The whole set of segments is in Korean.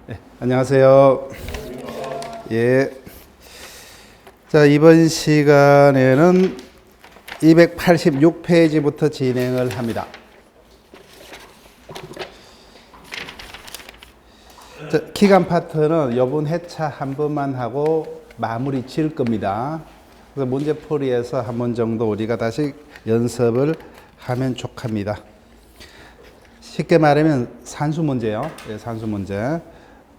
네, 안녕하세요. 예. 자, 이번 시간에는 286페이지부터 진행을 합니다. 자, 기간 파트는 이번 회차 한 번만 하고 마무리 지을 겁니다. 그래서 문제풀이에서 한 번 정도 우리가 다시 연습을 하면 좋합니다. 쉽게 말하면 산수 문제요. 예, 산수 문제.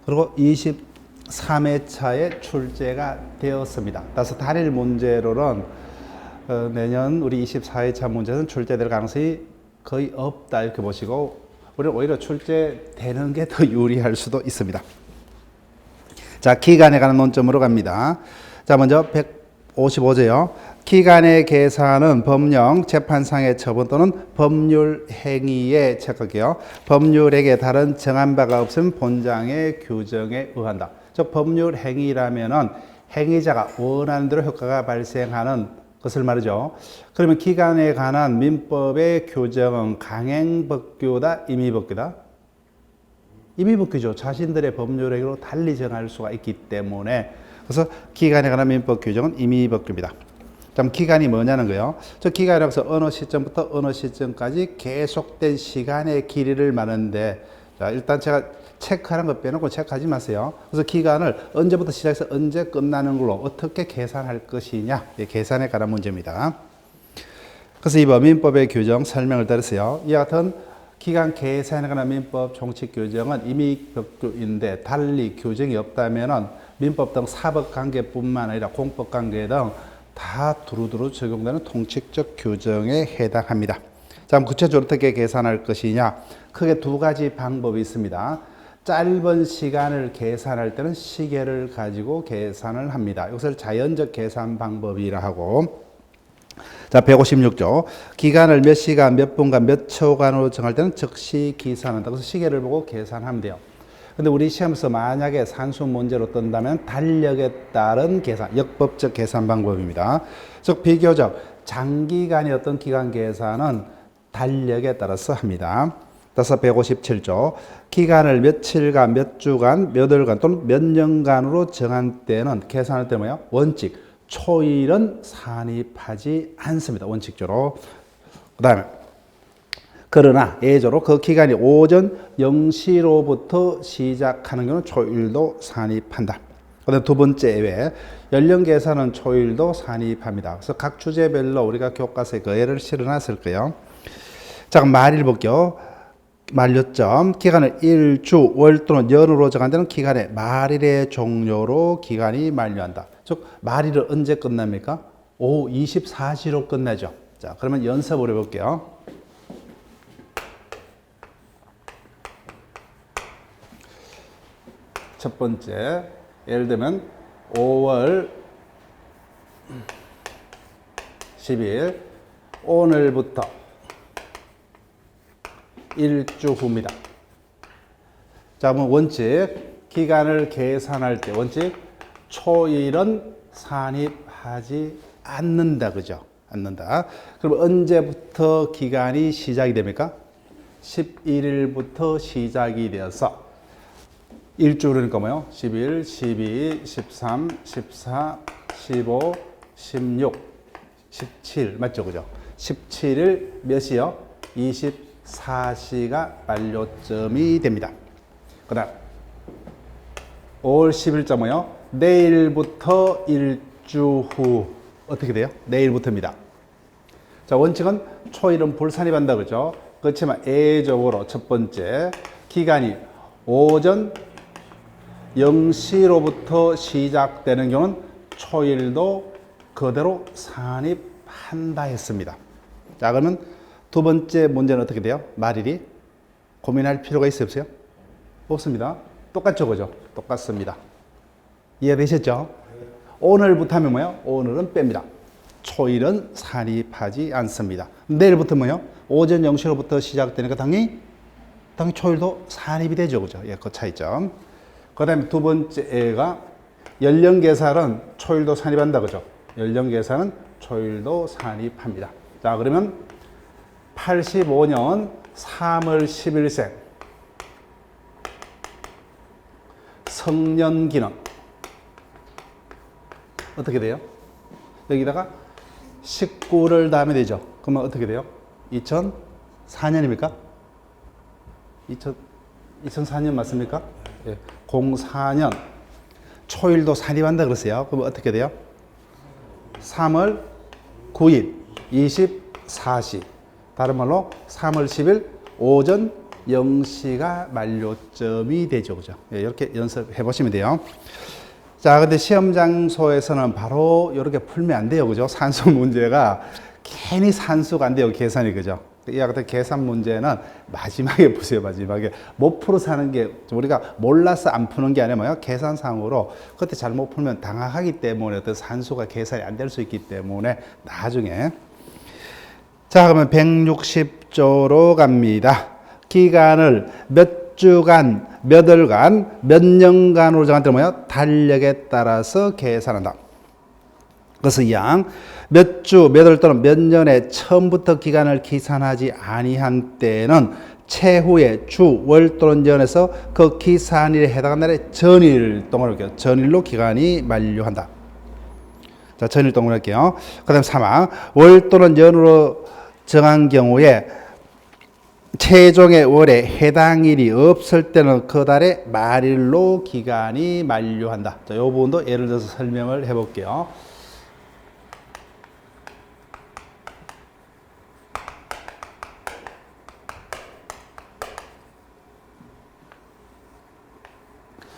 그리고 23회차에 출제가 되었습니다. 따라서 단일 문제로는 내년 우리 24회차 문제는 출제될 가능성이 거의 없다 이렇게 보시고 우리는 오히려 출제되는 게 더 유리할 수도 있습니다. 자, 기간에 관한 논점으로 갑니다. 자, 먼저 155조요. 기간의 계산은 법령, 재판상의 처분 또는 법률 행위에 체크할게요. 법률에게 다른 정한 바가 없으면 본장의 규정에 의한다. 즉 법률 행위라면은 행위자가 원하는 대로 효과가 발생하는 것을 말이죠. 그러면 기간에 관한 민법의 규정은 강행법규다, 임의법규다? 임의법규죠. 자신들의 법률 행위로 달리 정할 수가 있기 때문에 그래서 기간에 관한 민법 규정은 임의법규입니다. 그럼 기간이 뭐냐는 거예요. 저 기간이라고 해서 어느 시점부터 어느 시점까지 계속된 시간의 길이를 말하는데 자, 일단 제가 체크하는 것 빼놓고 체크하지 마세요. 그래서 기간을 언제부터 시작해서 언제 끝나는 걸로 어떻게 계산할 것이냐. 계산에 관한 문제입니다. 그래서 이 민법의 규정 설명을 드렸어요. 이와 같은 기간 계산에 관한 민법 종칙 규정은 임의법규인데 달리 규정이 없다면 민법 등 사법관계뿐만 아니라 공법관계 등 다 두루두루 적용되는 통칙적 규정에 해당합니다. 자, 그럼 구체적으로 어떻게 계산할 것이냐? 크게 두 가지 방법이 있습니다. 짧은 시간을 계산할 때는 시계를 가지고 계산을 합니다. 이것을 자연적 계산 방법이라 하고 자, 156조. 기간을 몇 시간, 몇 분간, 몇 초간으로 정할 때는 즉시 기산한다. 그래서 시계를 보고 계산하면 돼요. 근데 우리 시험에서 만약에 산수 문제로 뜬다면 달력에 따른 계산, 역법적 계산 방법입니다. 즉 비교적 장기간의 어떤 기간 계산은 달력에 따라서 합니다. 따라서 157조. 기간을 며칠간, 몇 주간, 몇 월간 또는 몇 년간으로 정한 때는 계산할 때 뭐예요? 원칙. 초일은 산입하지 않습니다. 원칙적으로. 그 다음에 그러나 예외적으로 그 기간이 오전 0시로부터 시작하는 경우는 초일도 산입한다. 그다음 두 번째 예외, 연령 계산은 초일도 산입합니다. 그래서 각 주제별로 우리가 교과서에 그 예를 실어놨을 거예요. 자, 그럼 말일 볼게요. 만료점, 기간을 일, 주, 월 또는 연으로 정한 데는 기간의 말일의 종료로 기간이 만료한다. 즉 말일은 언제 끝납니까? 오후 24시로 끝나죠. 자, 그러면 연습을 해볼게요. 첫 번째, 예를 들면 5월 10일 오늘부터 일주 후입니다. 자, 그럼 원칙 기간을 계산할 때 원칙 초일은 산입하지 않는다, 그죠? 않는다. 그럼 언제부터 기간이 시작이 됩니까? 11일부터 시작이 되어서 일주 그러니까 뭐요? 11, 12, 13, 14, 15, 16, 17 맞죠? 그죠? 17일 몇 시요? 24시가 만료점이 됩니다. 그 다음 5월 10일자 뭐요? 내일부터 일주 후 어떻게 돼요? 내일부터입니다. 자, 원칙은 초일은 불산입한다 그죠? 그렇지만 예외적으로 첫 번째 기간이 오전 0시로부터 시작되는 경우는 초일도 그대로 산입한다 했습니다. 자, 그러면 두 번째 문제는 어떻게 돼요? 말일이 고민할 필요가 있어요, 없어요? 없습니다. 똑같죠, 그죠? 똑같습니다. 이해되셨죠? 오늘부터 하면 뭐예요? 오늘은 뺍니다. 초일은 산입하지 않습니다. 내일부터 뭐예요? 오전 0시로부터 시작되니까 당연히 초일도 산입이 되죠, 그죠? 예, 그 차이점. 그 다음에 두 번째가 연령 계산은 초일도 산입한다, 그죠? 연령 계산은 초일도 산입합니다. 자, 그러면 85년 3월 10일생 성년기는 어떻게 돼요? 여기다가 19를 더하면 되죠. 그러면 어떻게 돼요? 2004년입니까? 2004년 맞습니까? 예. 04년 초일도 산입한다 그랬어요. 그러면 어떻게 돼요? 3월 9일 24시, 다른 말로 3월 10일 오전 0시가 만료점이 되죠. 그죠? 예, 이렇게 연습해 보시면 돼요. 자, 근데 시험 장소에서는 바로 이렇게 풀면 안 돼요. 그죠? 산수 문제가 괜히 산수가 안 돼요. 계산이. 그죠? 이와 같은 계산 문제는 마지막에 보세요. 마지막에 못 풀어서 하는 게, 우리가 몰라서 안 푸는 게 아니라 뭐예요? 계산상으로 그때 잘못 풀면 당황하기 때문에 어떤 산수가 계산이 안 될 수 있기 때문에 나중에. 자, 그러면 160조로 갑니다. 기간을 몇 주간, 몇 월간, 몇 년간으로 정한다는 뭐예요? 달력에 따라서 계산한다. 그래서 이양 몇 주, 몇 월 또는 몇 년에 처음부터 기간을 계산하지 아니한 때는 최후의 주, 월 또는 년에서 그 기산일에 해당하는 날의 전일 동안 할게요. 전일로 기간이 만료한다. 자, 전일 동안 할게요. 그 다음 3항 월 또는 년으로 정한 경우에 최종의 월에 해당일이 없을 때는 그 달의 말일로 기간이 만료한다. 자, 이 부분도 예를 들어서 설명을 해볼게요.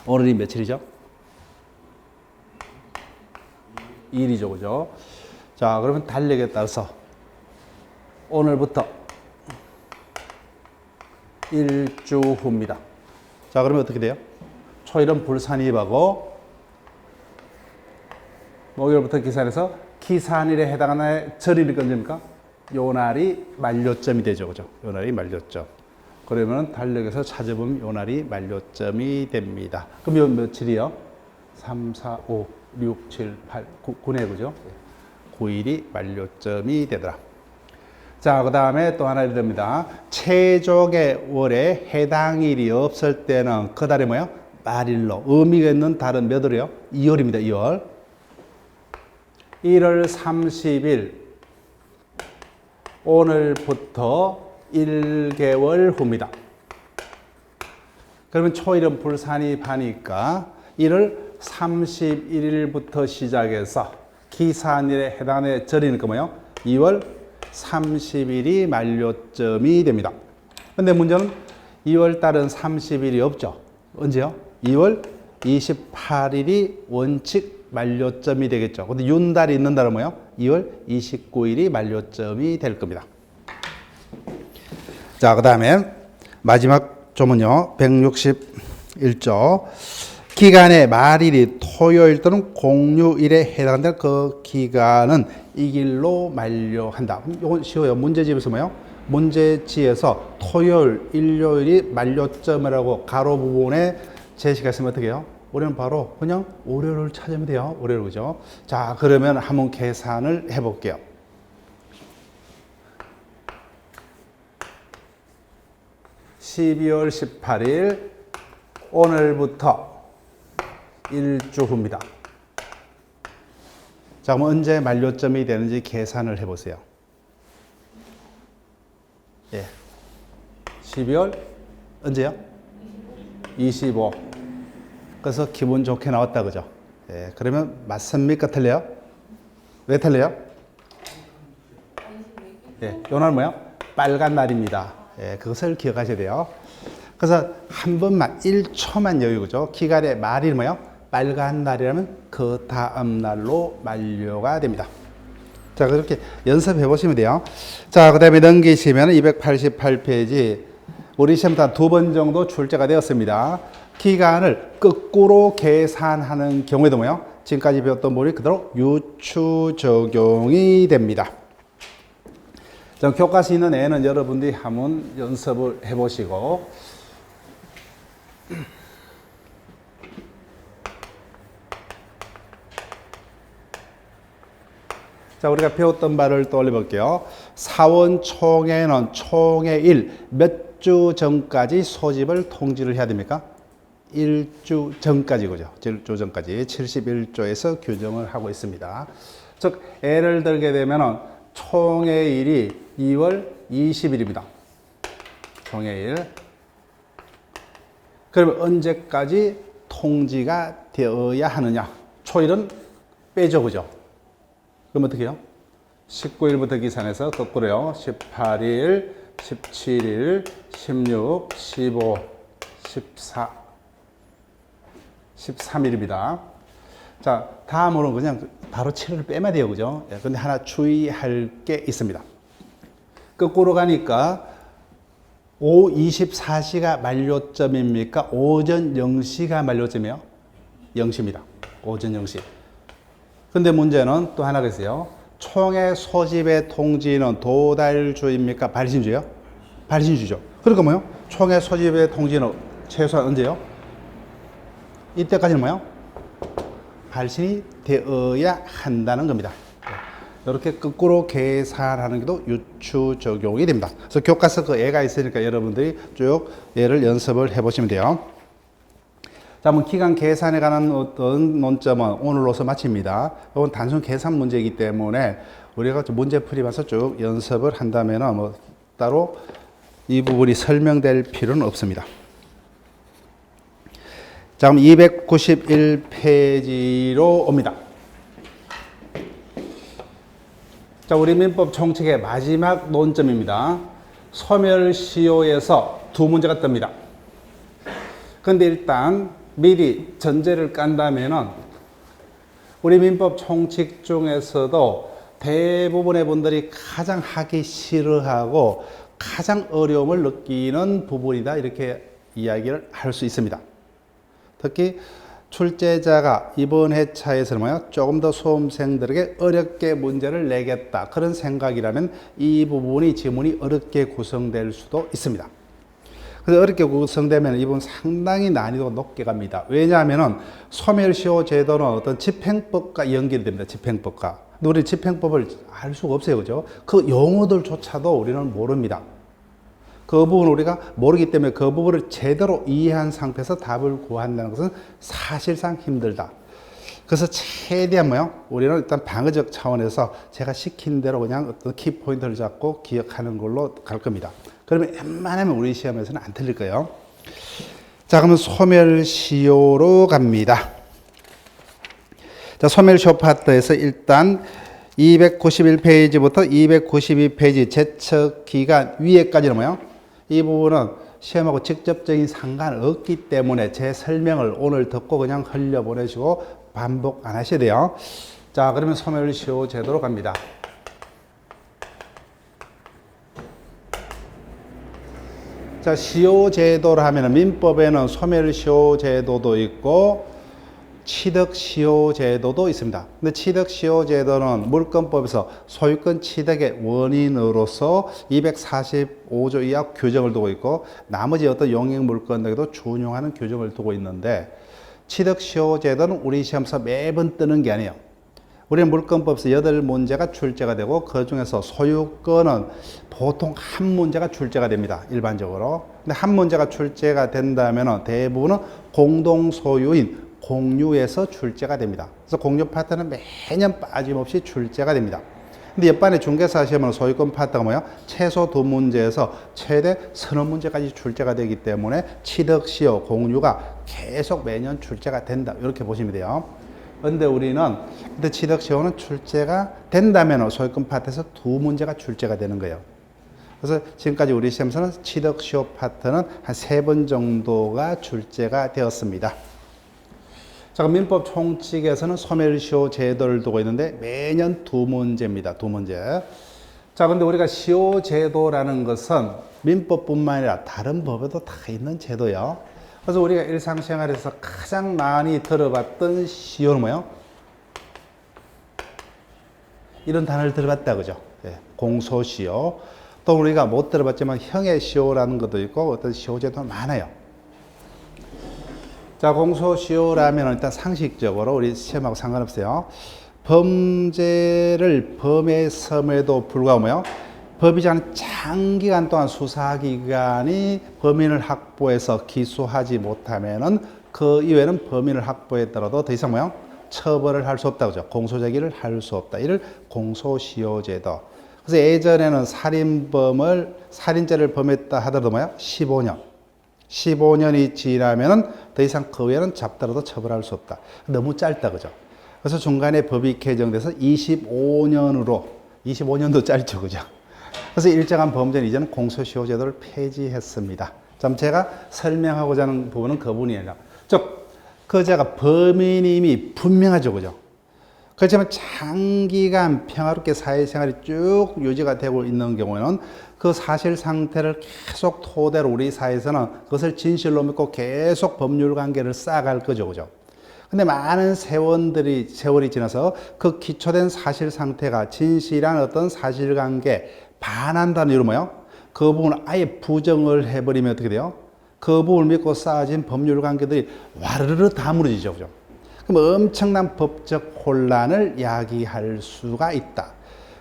오늘이 며칠이죠? 2일이죠, 그죠? 자, 그러면 달력에 따라서 오늘부터 1주 후입니다. 자, 그러면 어떻게 돼요? 초일은 불산입하고 목요일부터 기산해서 기산일에 해당하는 절일이 언제입니까? 요 날이 만료점이 되죠, 그죠? 요 날이 만료점. 그러면 달력에서 찾아보면 요 날이 만료점이 됩니다. 그럼 요 며칠이요? 3, 4, 5, 6, 7, 8, 9, 9네, 그죠? 9일이 만료점이 되더라. 자, 그 다음에 또 하나 됩니다. 최종의 월에 해당일이 없을 때는 그 달이 뭐예요? 말일로. 의미가 있는 달은 몇 월이요? 2월입니다. 2월. 1월 30일. 오늘부터 1개월 후입니다. 그러면 초일은 불산입하니까 1월 31일부터 시작해서 기산일에 해당하는 절이니까 뭐예요? 2월 30일이 만료점이 됩니다. 근데 문제는 2월 달은 30일이 없죠. 언제요? 2월 28일이 원칙 만료점이 되겠죠. 근데 윤달이 있는 달은 뭐예요? 2월 29일이 만료점이 될 겁니다. 자, 그 다음에 마지막 조문요. 161조. 기간의 말일이 토요일 또는 공휴일에 해당한다. 그 기간은 이 길로 만료한다. 이건 쉬워요. 문제집에서 뭐예요? 문제지에서 토요일, 일요일이 만료점이라고 가로 부분에 제시가 있으면 어떻게 해요? 우리는 바로 그냥 월요일을 찾으면 돼요. 월요일, 그죠? 자, 그러면 한번 계산을 해볼게요. 12월 18일 오늘부터 1주 후입니다. 자, 그럼 언제 만료점이 되는지 계산을 해보세요. 예. 12월 언제요? 25. 그래서 기분 좋게 나왔다, 그죠? 예. 그러면 맞습니까? 틀려요? 왜 틀려요? 예. 요 날 뭐야? 빨간 날입니다. 예. 그것을 기억하셔야 돼요. 그래서 한 번만 1초만 여유, 그죠? 기간의 말이 뭐예요? 빨간 날이라면 그 다음 날로 만료가 됩니다. 자, 그렇게 연습해 보시면 돼요. 자, 그 다음에 넘기시면 288페이지. 우리 시험단 2번 정도 출제가 되었습니다. 기간을 거꾸로 계산하는 경우에도 뭐예요? 지금까지 배웠던 부분이 그대로 유추 적용이 됩니다. 자, 교과서에 있는 애는 여러분들이 한번 연습을 해 보시고, 자, 우리가 배웠던 바를 떠올려 볼게요. 사원총회는 총회일 몇 주 전까지 소집을 통지를 해야 됩니까? 71주 전까지고죠. 1주 전까지 71조에서 규정을 하고 있습니다. 즉 예를 들게 되면 총회일이 2월 20일입니다. 총회일. 그럼 언제까지 통지가 되어야 하느냐? 초일은 빼죠, 그죠? 그럼 어떻게 해요? 19일부터 계산해서 거꾸로요. 18일, 17일, 16, 15, 14, 13일입니다. 자, 다음으로 그냥 바로 7을 빼면 돼요, 그죠? 예, 근데 하나 주의할 게 있습니다. 거꾸로 가니까 24시가 만료점입니까? 오전 0시가 만료점이에요? 0시입니다. 오전 0시. 근데 문제는 또 하나가 있어요. 총회 소집의 통지는 도달주입니까? 발신주요? 발신주죠. 그러니까 뭐요? 총회 소집의 통지는 최소한 언제요? 이때까지는 뭐요? 발신이 되어야 한다는 겁니다. 이렇게 거꾸로 계산하는 게도 유추 적용이 됩니다. 그래서 교과서 그 예가 있으니까 여러분들이 쭉 예를 연습을 해보시면 돼요. 자, 그럼 기간 계산에 관한 어떤 논점은 오늘로서 마칩니다. 이건 단순 계산 문제이기 때문에 우리가 문제풀이 봐서 쭉 연습을 한다면 뭐 따로 이 부분이 설명될 필요는 없습니다. 자, 그럼 291페이지로 옵니다. 자, 우리 민법 총칙의 마지막 논점입니다. 소멸시효에서 두 문제가 뜹니다. 근데 일단 미리 전제를 깐다면은 우리 민법 총칙 중에서도 대부분의 분들이 가장 하기 싫어하고 가장 어려움을 느끼는 부분이다, 이렇게 이야기를 할 수 있습니다. 특히 출제자가 이번 회차에서는 뭐요? 조금 더 수험생들에게 어렵게 문제를 내겠다, 그런 생각이라면 이 부분이 지문이 어렵게 구성될 수도 있습니다. 그래서 어렵게 구성되면 이 부분 상당히 난이도가 높게 갑니다. 왜냐하면 소멸시효 제도는 어떤 집행법과 연결이 됩니다. 집행법과. 근데 우리 집행법을 알 수가 없어요, 그죠? 그 용어들조차도 우리는 모릅니다. 그 부분을 우리가 모르기 때문에 그 부분을 제대로 이해한 상태에서 답을 구한다는 것은 사실상 힘들다. 그래서 최대한 뭐요? 우리는 일단 방어적 차원에서 제가 시킨 대로 그냥 어떤 키포인트를 잡고 기억하는 걸로 갈 겁니다. 그러면 웬만하면 우리 시험에서는 안 틀릴 거예요. 자, 그러면 소멸시효로 갑니다. 자, 소멸시효 파트에서 일단 291페이지부터 292페이지 제척기간 위에까지는 뭐요? 이 부분은 시험하고 직접적인 상관없기 때문에 제 설명을 오늘 듣고 그냥 흘려보내시고 반복 안 하셔야 돼요. 자, 그러면 소멸시효 제도로 갑니다. 자, 시효 제도를 하면 민법에는 소멸시효 제도도 있고 취득시효 제도도 있습니다. 근데 취득시효 제도는 물권법에서 소유권 취득의 원인으로서 245조 이하 규정을 두고 있고 나머지 어떤 용익 물권에도 준용하는 규정을 두고 있는데 취득시효 제도는 우리 시험에서 매번 뜨는 게 아니에요. 우리는 물권법에서 8문제가 출제가 되고 그 중에서 소유권은 보통 한 문제가 출제가 됩니다. 일반적으로. 근데 한 문제가 출제가 된다면 대부분은 공동소유인 공유에서 출제가 됩니다. 그래서 공유 파트는 매년 빠짐없이 출제가 됩니다. 근데 옆반에 중개사 시험은 소유권 파트가 뭐야? 최소 2문제에서 최대 30문제까지 출제가 되기 때문에 취득시효 공유가 계속 매년 출제가 된다, 이렇게 보시면 돼요. 근데 우리는 취득시효는 출제가 된다면 소유권 파트에서 2문제가 출제가 되는 거예요. 그래서 지금까지 우리 시험에서는 취득시효 파트는 한 3번 정도가 출제가 되었습니다. 자, 민법 총칙에서는 소멸시효 제도를 두고 있는데 매년 2문제입니다. 2문제. 자, 근데 우리가 시효 제도라는 것은 민법뿐만 아니라 다른 법에도 다 있는 제도예요. 그래서 우리가 일상생활에서 가장 많이 들어봤던 시효는 뭐예요? 이런 단어를 들어봤다, 그죠? 예, 공소시효. 또 우리가 못 들어봤지만 형해시효라는 것도 있고 어떤 시효제도 많아요. 자, 공소시효라면 일단 상식적으로 우리 시험하고 상관없어요. 범죄를 범했음에도 불구하고 뭐요? 법이지 않은 장기간 동안 수사기관이 범인을 확보해서 기소하지 못하면은 그 이외에는 범인을 확보했더라도 더 이상 뭐요? 처벌을 할 수 없다고 죠. 공소제기를 할 수 없다. 이를 공소시효제도. 그래서 예전에는 살인죄를 범했다 하더라도 뭐야? 15년. 15년이 지나면은 더 이상 그 외에는 잡더라도 처벌할 수 없다. 너무 짧다, 그죠? 그래서 중간에 법이 개정돼서 25년도 짧죠, 그죠? 그래서 일정한 범죄는 이제는 공소시효제도를 폐지했습니다. 좀 제가 설명하고자 하는 부분은 그 부분이에요. 즉, 그 제가 범인임이 분명하죠, 그죠? 그렇지만 장기간 평화롭게 사회생활이 쭉 유지가 되고 있는 경우에는 그 사실 상태를 계속 토대로 우리 사회에서는 그것을 진실로 믿고 계속 법률 관계를 쌓아갈 거죠, 그죠? 근데 많은 세월이 지나서 그 기초된 사실 상태가 진실한 어떤 사실관계 반한다는 이유로 뭐요? 그 부분을 아예 부정을 해버리면 어떻게 돼요? 그 부분을 믿고 쌓아진 법률 관계들이 와르르 다 무너지죠, 그죠? 그럼 엄청난 법적 혼란을 야기할 수가 있다.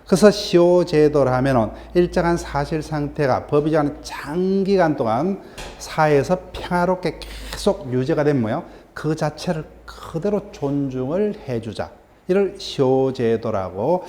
그래서 시효제도를 하면은 일정한 사실 상태가 법이지 않은 장기간 동안 사회에서 평화롭게 계속 유지가 되면 뭐예요? 그 자체를 그대로 존중을 해주자. 이를 시효제도라고.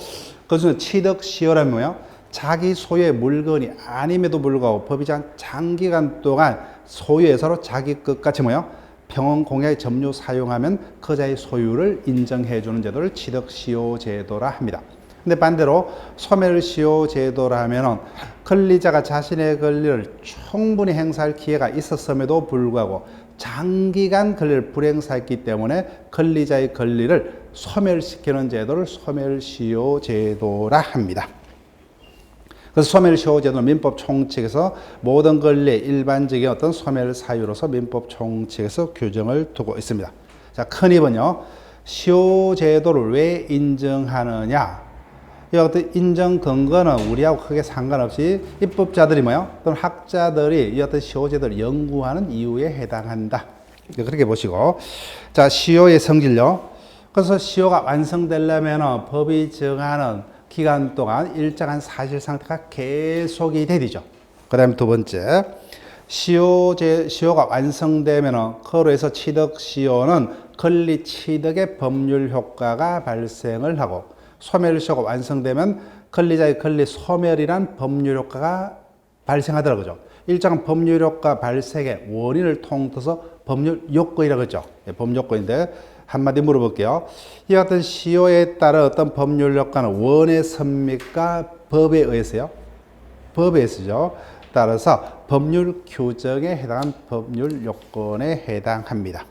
그래서 취득시효라면 뭐예요? 자기 소유의 물건이 아님에도 불구하고 법이지 않은 장기간 동안 소유해서로 자기 것같이 뭐예요? 병원 공약에 점유 사용하면 그자의 소유를 인정해주는 제도를 취득시효제도라 합니다. 근데 반대로 소멸시효제도라 하면은 권리자가 자신의 권리를 충분히 행사할 기회가 있었음에도 불구하고 장기간 권리를 불행사했기 때문에 권리자의 권리를 소멸시키는 제도를 소멸시효제도라 합니다. 그래서 소멸시효제도는 민법 총칙에서 모든 권리의 일반적인 어떤 소멸 사유로서 민법 총칙에서 규정을 두고 있습니다. 자, 큰 입은요, 시효제도를 왜 인정하느냐? 이 어떤 인정 근거는 우리하고 크게 상관없이 입법자들이 뭐요? 또는 학자들이 이 어떤 시효제도를 연구하는 이유에 해당한다. 그렇게 보시고. 자, 시효의 성질요. 그래서 시효가 완성되려면 법이 정하는 기간 동안 일정한 사실 상태가 계속이 되죠. 그 다음에 두 번째, 시효가 완성되면 그로 해서 취득시효는 권리 취득의 법률 효과가 발생을 하고, 소멸시효가 완성되면 권리자의 권리 소멸이란 법률 효과가 발생하더라고요. 일정한 법률 효과 발생의 원인을 통틀어서 법률 요건이라고 했죠. 법률 요건인데 한마디 물어볼게요. 이 같은 시효에 따른 어떤 법률 효과는 원에 섭니까? 법에 의해서요? 법에 의해서죠. 따라서 법률 규정에 해당한 법률 요건에 해당합니다.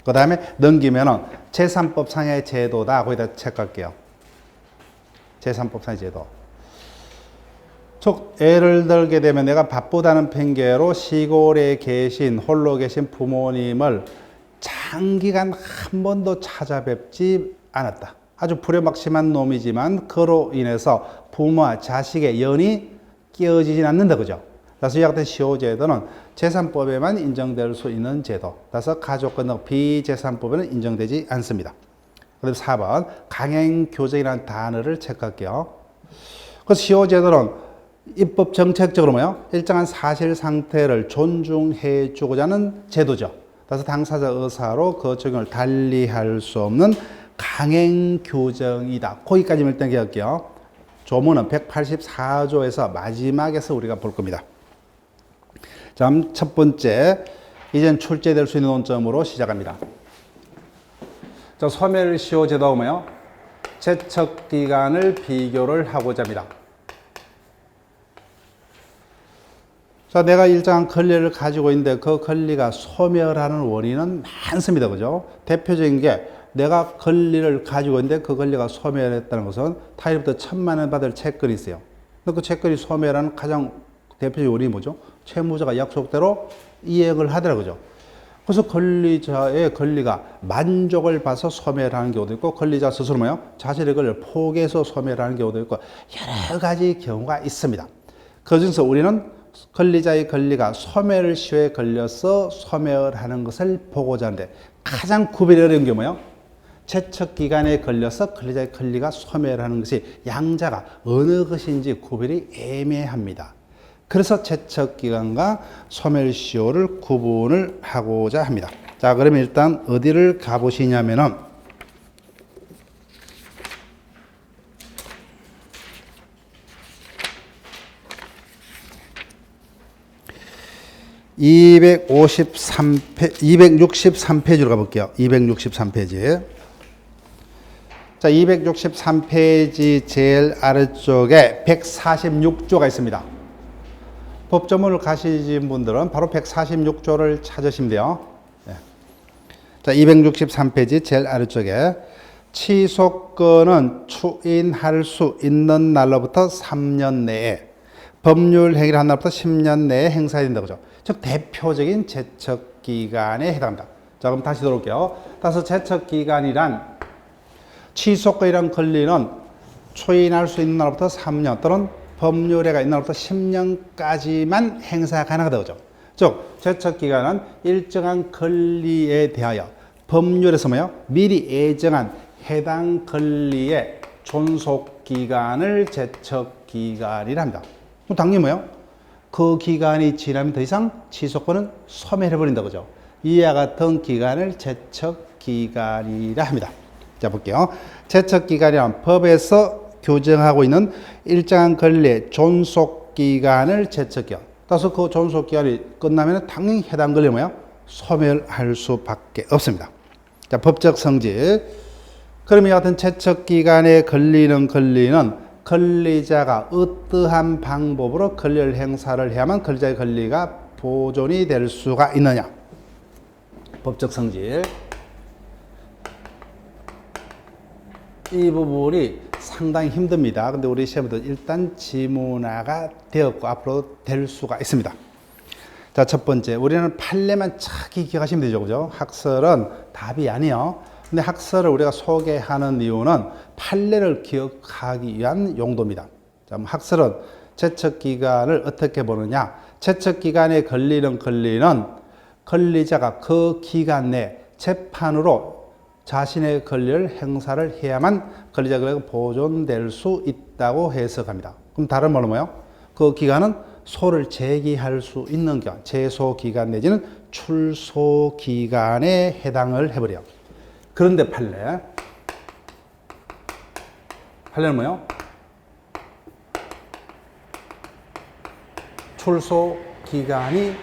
그 다음에 넘기면은 제3법상의 제도다. 거기다 체크할게요. 제3법상의 제도. 즉, 예를 들게 되면 내가 바쁘다는 핑계로 시골에 홀로 계신 부모님을 장기간 한 번도 찾아뵙지 않았다. 아주 불효막심한 놈이지만 그로 인해서 부모와 자식의 연이 깨어지진 않는다. 그죠? 그래서 이 같은 시효제도는 제3법에만 인정될 수 있는 제도. 그래서 가족권 등 비제3법에는 인정되지 않습니다. 그다음 4번 강행교정이라는 단어를 체크할게요. 그래서 시효제도는 입법 정책적으로 뭐요? 일정한 사실 상태를 존중해 주고자 하는 제도죠. 그래서 당사자 의사로 그 적용을 달리할 수 없는 강행교정이다. 거기까지만 일단 기억할게요. 조문은 184조에서 마지막에서 우리가 볼 겁니다. 자, 첫 번째, 이젠 출제될 수 있는 논점으로 시작합니다. 자, 소멸시효제도가 뭐예요? 제척기간을 비교를 하고자 합니다. 자, 내가 일정한 권리를 가지고 있는데 그 권리가 소멸하는 원인은 많습니다. 그죠? 대표적인 게 내가 권리를 가지고 있는데 그 권리가 소멸했다는 것은 타일부터 1,000만 원 받을 채권이 있어요. 그 채권이 소멸하는 가장 대표적인 원인이 뭐죠? 채무자가 약속대로 이행을 하더라고요. 그죠? 그래서 권리자의 권리가 만족을 봐서 소멸하는 경우도 있고, 권리자 스스로 뭐요? 자신의 권리를 포기해서 소멸하는 경우도 있고, 여러 가지 경우가 있습니다. 그 중에서 우리는 권리자의 권리가 소멸시효에 걸려서 소멸하는 것을 보고자 하는데, 가장 구별이 어려운 게 뭐예요? 제척기간에 걸려서 권리자의 권리가 소멸하는 것이 양자가 어느 것인지 구별이 애매합니다. 그래서 제척기간과 소멸시효를 구분을 하고자 합니다. 자, 그러면 일단 어디를 가보시냐면은 263페이지로 가볼게요. 263페이지. 자, 263페이지 제일 아래쪽에 146조가 있습니다. 법조문을 가시신 분들은 바로 146조를 찾으시면 돼요. 네. 자, 263페이지 제일 아래쪽에 취소권은 추인할 수 있는 날로부터 3년 내에 법률 행위를 한 날부터 10년 내에 행사해야 된다고 하죠. 즉 대표적인 제척기간에 해당합니다. 자, 그럼 다시 들어올게요. 따라서 제척기간이란 취소권이란 권리는 추인할 수 있는 날부터 3년 또는 법률해가 있는 날부터 10년까지만 행사 가능하다고 하죠. 즉 제척기간은 일정한 권리에 대하여 법률에서 뭐요? 미리 예정한 해당 권리의 존속기간을 제척기간이라 합니다. 그럼 당연히 뭐요? 그 기간이 지나면 더 이상 취소권은 소멸해버린다고 하죠. 이와 같은 기간을 제척기간이라 합니다. 자, 볼게요. 제척기간이란 법에서 규정하고 있는 일정한 권리의 존속기간을 제척기간. 따라서 그 존속기간이 끝나면 당연히 해당 권리를 뭐요? 소멸할 수밖에 없습니다. 자, 법적 성질. 그러면 여하튼 제척기간에 걸리는 권리는 권리자가 어떠한 방법으로 권리를 행사를 해야만 권리자의 권리가 보존이 될 수가 있느냐. 법적 성질. 이 부분이 상당히 힘듭니다. 근데 우리 시험에도 일단 지문화가 되었고 앞으로 될 수가 있습니다. 자, 첫 번째, 우리는 판례만 차기 기억하시면 되죠. 그죠? 학설은 답이 아니에요. 근데 학설을 우리가 소개하는 이유는 판례를 기억하기 위한 용도입니다. 자, 학설은 제척기간을 어떻게 보느냐. 제척기간에 걸리는 권리는 권리자가 그 기간 내 재판으로 자신의 권리를 행사를 해야만 권리자의 권리가 보존될 수 있다고 해석합니다. 그럼 다른 말로 뭐예요? 그 기간은 소를 제기할 수 있는 기간, 제소기간 내지는 출소기간에 해당을 해버려요. 그런데 판례는 뭐예요? 출소기간이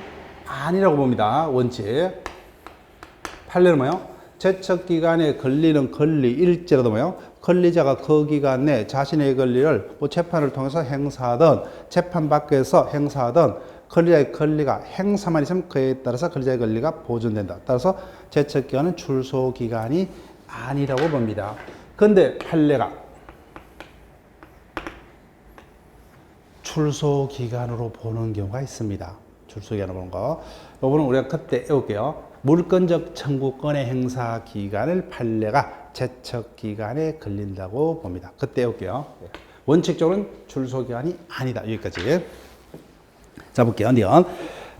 아니라고 봅니다. 원칙. 판례는 뭐예요? 제척기간에 걸리는 권리일지라도 뭐예요? 권리자가 그 기간 내 자신의 권리를 뭐 재판을 통해서 행사하든 재판 밖에서 행사하든 권리자의 권리가 행사만 있으면 그에 따라서 권리자의 권리가 보존된다. 따라서 제척기간은 출소기간이 아니라고 봅니다. 그런데 판례가 출소기간으로 보는 경우가 있습니다. 출소기간으로 보는 거. 이거는 우리가 그때 외울게요. 물권적 청구권의 행사 기간을 판례가 제척기간에 걸린다고 봅니다. 그때 외울게요. 원칙적으로는 출소기간이 아니다. 여기까지. 자, 볼게요.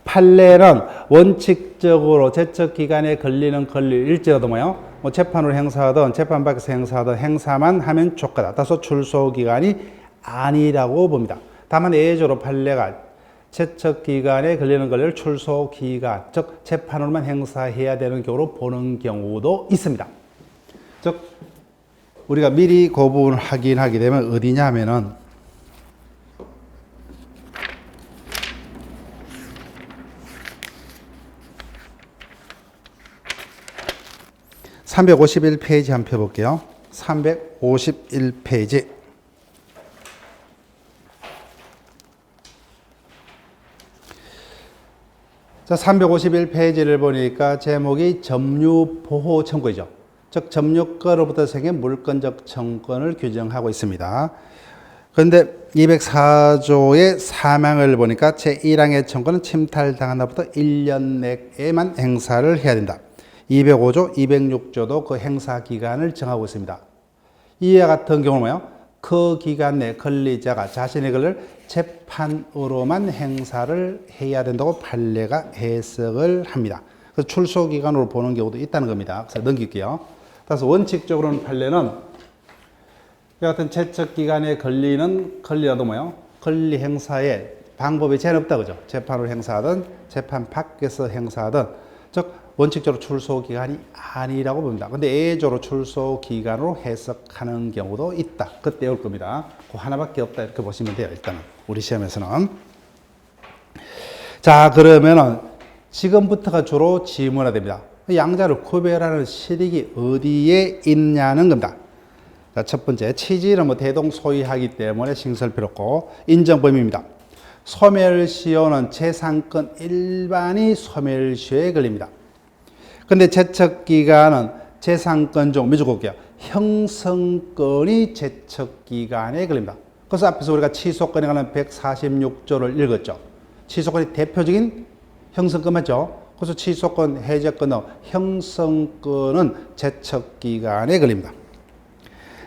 판례는 원칙적으로 제척기간에 걸리는 권리일지라도 뭐요? 뭐 재판으로 행사하든 재판 밖에서 행사하든 행사만 하면 족하다. 따라서 출소기간이 아니라고 봅니다. 다만 예외적으로 판례가 제척기간에 걸리는 권리를 출소기간, 즉 재판으로만 행사해야 되는 경우로 보는 경우도 있습니다. 즉 우리가 미리 그 부분을 확인하게 되면 어디냐 하면은 351페이지 한번 펴볼게요. 351페이지. 자, 351페이지를 보니까 제목이 점유보호 청구이죠. 즉, 점유권으로부터 생긴 물권적 청구권을 규정하고 있습니다. 그런데 204조의 사망을 보니까 제1항의 청구는 침탈당한 날부터 1년 내에만 행사를 해야 된다. 205조, 206조도 그 행사 기간을 정하고 있습니다. 이와 같은 경우는 뭐예요? 그 기간 내 권리자가 자신의 권리를 재판으로만 행사를 해야 된다고 판례가 해석을 합니다. 그래서 출소기간으로 보는 경우도 있다는 겁니다. 그래서 넘길게요. 따라서 원칙적으로는 판례는 여하튼 제척기간에 걸리는 권리라도 뭐예요? 권리 행사에 방법이 제한 없다 그죠? 재판으로 행사하든 재판 밖에서 행사하든 즉 원칙적으로 출소 기간이 아니라고 봅니다. 근데 예외적으로 출소 기간으로 해석하는 경우도 있다. 그때 올 겁니다. 그 하나밖에 없다 이렇게 보시면 돼요. 일단은 우리 시험에서는. 자, 그러면은 지금부터가 주로 지문화 됩니다. 양자를 구별하는 실익이 어디에 있냐는 겁니다. 자, 첫 번째, 취지는 대동소이하기 때문에 신경 쓸 필요 없고, 인정 범위입니다. 소멸시효는 재산권 일반이 소멸시효에 걸립니다. 근데 제척기간은 재산권 중 몇 줄 볼게요. 형성권이 제척기간에 걸립니다. 그래서 앞에서 우리가 취소권에 관한 146조를 읽었죠. 취소권이 대표적인 형성권 맞죠? 그래서 취소권, 해제권은 형성권은 제척기간에 걸립니다.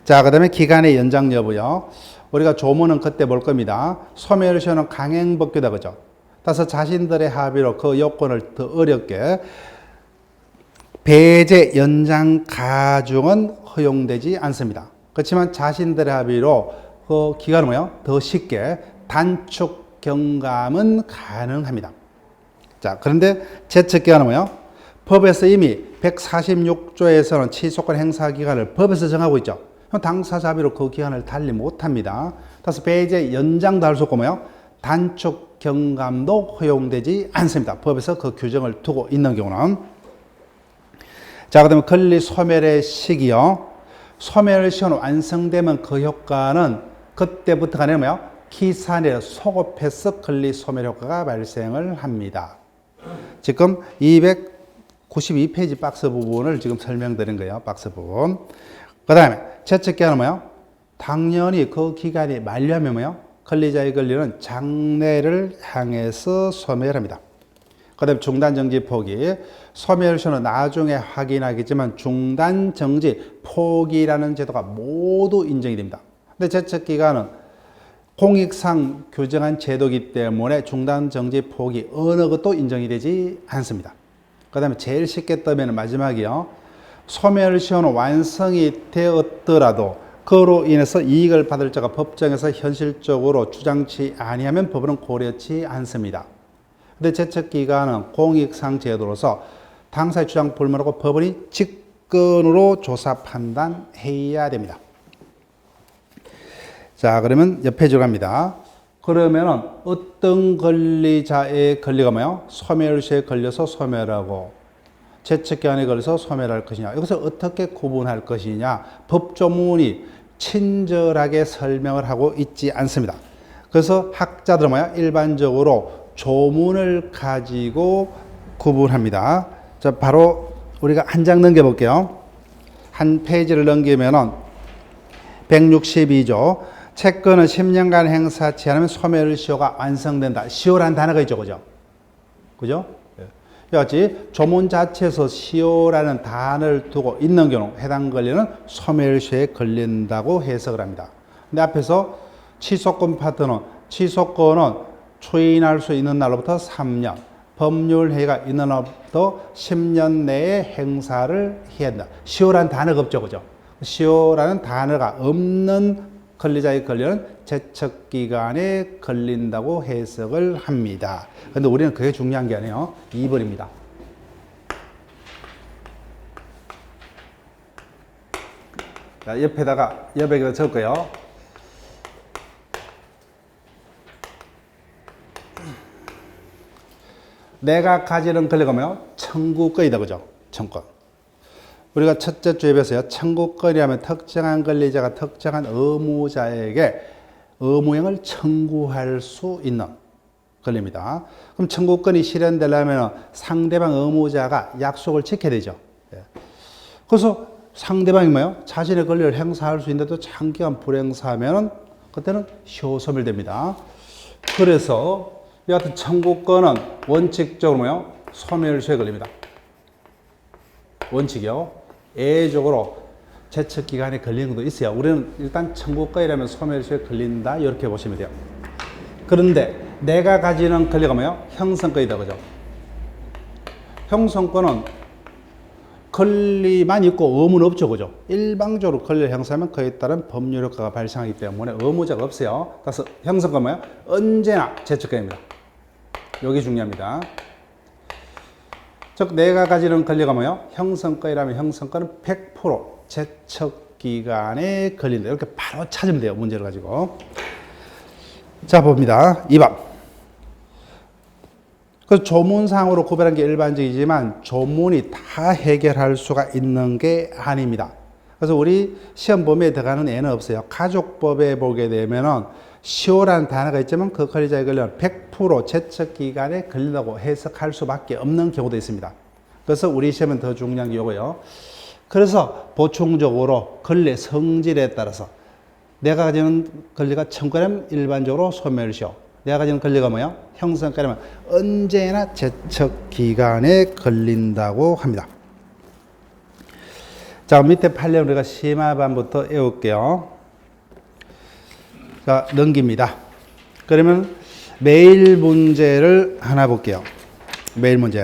자, 그 다음에 기간의 연장 여부요. 우리가 조문은 그때 볼 겁니다. 소멸시효는 강행법규다, 그죠? 따라서 자신들의 합의로 그 요건을 더 어렵게 배제 연장 가중은 허용되지 않습니다. 그렇지만 자신들의 합의로 그 기간은 뭐요? 더 쉽게 단축 경감은 가능합니다. 자, 그런데 제척기간은 뭐요? 법에서 이미 146조에서는 취소권 행사 기간을 법에서 정하고 있죠. 당사자 합의로 그 기간을 달리 못합니다. 따라서 배제 연장도 할 수 없고 뭐요? 단축 경감도 허용되지 않습니다. 법에서 그 규정을 두고 있는 경우는. 자, 그 다음에 권리 소멸의 시기요. 소멸시효는 완성되면 그 효과는 그때부터가 아니라 뭐요? 기산에 소급해서 권리 소멸 효과가 발생을 합니다. 지금 292페이지 박스 부분을 지금 설명드린 거예요. 박스 부분. 그 다음에 제척기간은 뭐요? 당연히 그 기간이 만료하면 뭐요? 권리자의 권리는 장래를 향해서 소멸합니다. 그 다음에 중단정지 포기. 소멸시효는 나중에 확인하겠지만 중단정지 포기라는 제도가 모두 인정이 됩니다. 근데 제척기간은 공익상 규정한 제도이기 때문에 중단정지 포기 어느 것도 인정이 되지 않습니다. 그 다음에 제일 쉽게 뜨면 마지막이요. 소멸시효는 완성이 되었더라도 그로 인해서 이익을 받을 자가 법정에서 현실적으로 주장치 아니하면 법원은 고려치 않습니다. 근데 제척기간은 공익상 제도로서 당사의 주장 불문하고 법원이 직권으로 조사 판단해야 됩니다. 자, 그러면 옆에 들어갑니다. 그러면은 어떤 권리자의 권리가 뭐예요? 소멸시효에 걸려서 소멸하고 제척기간에 걸려서 소멸할 것이냐. 여기서 어떻게 구분할 것이냐. 법조문이 친절하게 설명을 하고 있지 않습니다. 그래서 학자들은 뭐야? 일반적으로 조문을 가지고 구분합니다. 자, 바로 우리가 한 장 넘겨볼게요. 한 페이지를 넘기면은 162조. 채권은 10년간 행사치 않으면 소멸시효가 완성된다. 시효라는 단어가 있죠, 그죠? 그죠? 같이 조문 자체에서 시효라는 단어를 두고 있는 경우 해당 권리는 소멸시효에 걸린다고 해석을 합니다. 근데 앞에서 취소권 파트는 취소권은 추인할 수 있는 날로부터 3년, 법률회의가 있는 날로부터 10년 내에 행사를 해야 한다. 시효라는 단어가 없죠, 그죠? 시효라는 단어가 없는 권리자의 권리는 제척기간에 걸린다고 해석을 합니다. 그런데 우리는 그게 중요한 게 아니에요. 2번입니다. 자, 옆에다 적을 거예요. 내가 가지는 권리가 뭐예요? 청구권이다, 그죠? 청구권. 우리가 첫째 주에 배웠어요. 청구권이라면 특정한 권리자가 특정한 의무자에게 의무행을 청구할 수 있는 권리입니다. 그럼 청구권이 실현되려면 상대방 의무자가 약속을 지켜야 되죠. 그래서 상대방이 뭐예요? 자신의 권리를 행사할 수 있는데도 장기간 불행사하면 그때는 시효소멸됩니다. 그래서 이 같은 청구권은 원칙적으로 뭐예요? 소멸시효에 걸립니다. 원칙이요. 예외적으로 제척기간에 걸리는 것도 있어요. 우리는 일단 청구권이라면 소멸시효에 걸린다 이렇게 보시면 돼요. 그런데 내가 가지는 권리가 뭐예요? 형성권이다, 그죠? 형성권은 권리만 있고 의무는 없죠, 그죠? 일방적으로 권리를 행사하면 그에 따른 법률 효과가 발생하기 때문에 의무자가 없어요. 따라서 형성권 뭐예요? 언제나 제척권입니다. 여기 중요합니다. 즉 내가 가지는 권리가 뭐예요? 형성권이라면 형성권은 100% 제척기간에 걸린다. 이렇게 바로 찾으면 돼요. 문제를 가지고. 자, 봅니다. 2번. 그 조문상으로 구별한 게 일반적이지만 조문이 다 해결할 수가 있는 게 아닙니다. 그래서 우리 시험 범위에 들어가는 애는 없어요. 가족법에 보게 되면은 시효라는 단어가 있지만 그 권리자의 권리는 100% 제척기간에 걸린다고 해석할 수밖에 없는 경우도 있습니다. 그래서 우리 시험은 더 중요한 게 이거예요. 그래서 보충적으로 권리의 성질에 따라서 내가 가지는 권리가 청구하면 일반적으로 소멸시효, 내가 가지는 권리가 뭐예요? 형성권이면 언제나 제척기간에 걸린다고 합니다. 자, 밑에 판례 우리가 심화반부터 외울게요. 자, 넘깁니다. 그러면 매일 문제를 하나 볼게요. 매일 문제.